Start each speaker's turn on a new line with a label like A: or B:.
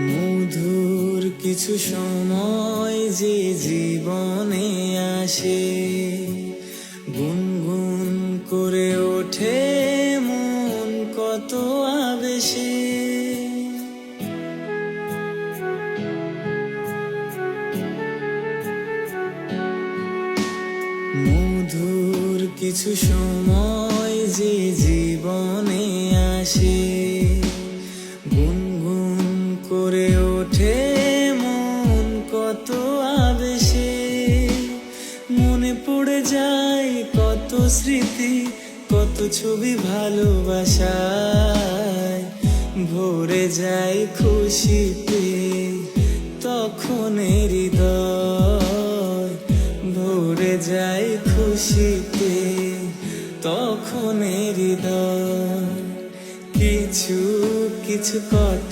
A: মধুর কিছু সময় যে জীবনে আসে, গুনগুন করে ওঠে মন কত আবেশে। মধুর কিছু সময় যে জীবনে আসে, গুনগুন করে ওঠে মন কত আবেশে। মনে পড়ে যায় কত স্মৃতি, কত ছবি ভালোবাসায়, ভরে যায় খুশিতে তখন হৃদয়, ভরে যায় খুশিতে তখন হৃদয়। কিছু কিছু কথা